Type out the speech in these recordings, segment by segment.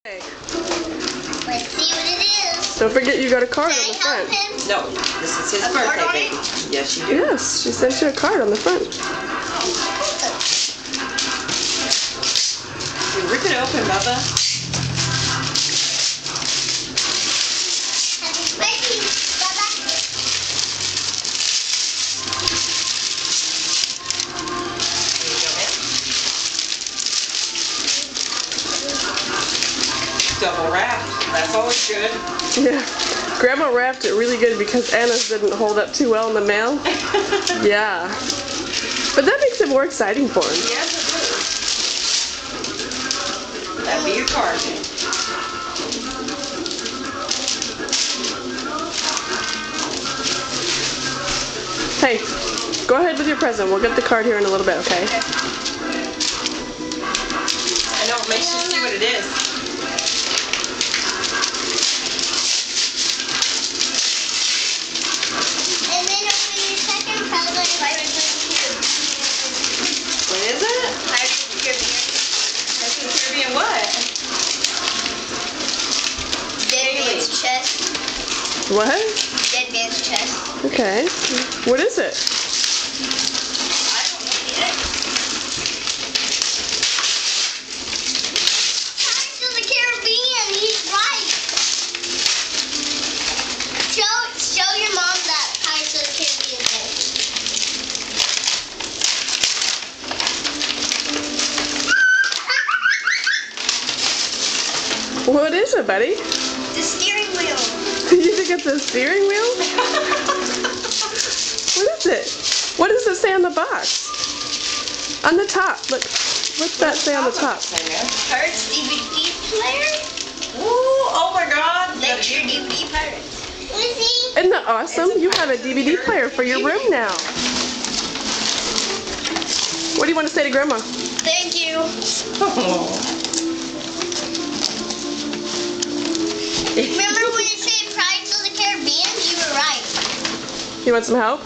Okay. Let's see what it is. Don't forget you got a card Can on the I help front. him? No, this is his A card birthday, on baby. it? Yes, you do. Yes, she sent you a card on the front. You rip it open, Bubba. Happy birthday, Bubba. Here you go, man. Double wrapped. That's always good. Yeah. Grandma wrapped it really good because Anna's didn't hold up too well in the mail. Yeah. But that makes it more exciting for him. Yes, it is. That'd be your card. Hey, go ahead with your present. We'll get the card here in a little bit, okay? I know, it makes you see what it is. And then open your second present. What is it? Pirates of the Caribbean what? Dead man's chest. What? Dead man's chest. Okay. What is it? I don't know yet. Pirates of the Caribbean. He's right. Show your mom that Pirates of the Caribbean thing. What is it, buddy? The steering wheel. You think it's a steering wheel? What is it? What does it say on the box? On the top. Look. What's that say on the top? Pirates DVD player. Ooh, oh my God. Lecture DVD Pirates. Lizzie. Isn't that awesome? You have a DVD player for your room now. What do you want to say to Grandma? Thank you. Remember when you said Pirates of the Caribbean? You were right. You want some help?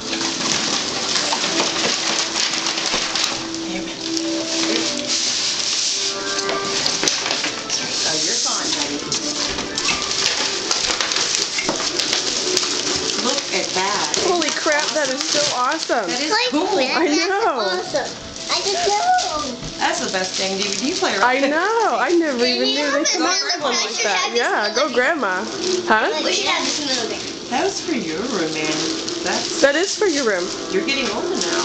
Oh, you're fine, honey. Look at that. Holy crap, that is so awesome. That is cool. I know. Awesome. I just know. That's the best dang DVD player. I know. I never even knew they could Grandma, make one we like should that. have this Yeah, in go the Grandma. Huh? We should have this moving. That was for your room, man. That is for your room. You're getting older now.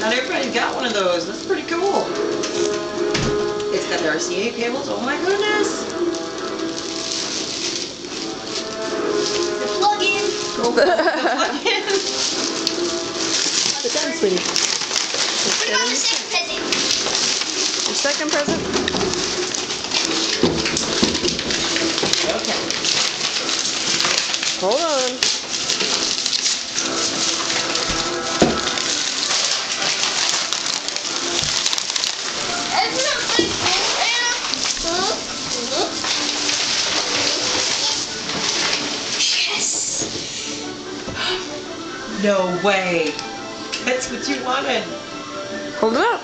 Not everybody's got one of those. That's pretty cool. It's got the RCA cables. Oh my goodness. The plug-in. Go plug in. Sit down, sweetie. What about the second present? Your second present? Okay. Hold on. Isn't that pretty cool, Anna? Yes. No way. That's what you wanted. Hold it up.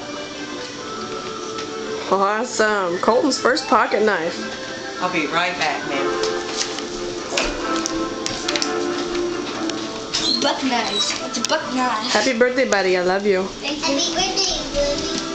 Awesome. Colton's first pocket knife. I'll be right back, man. Buck knives. It's a buck knife. Happy birthday, buddy. I love you. Happy birthday, baby.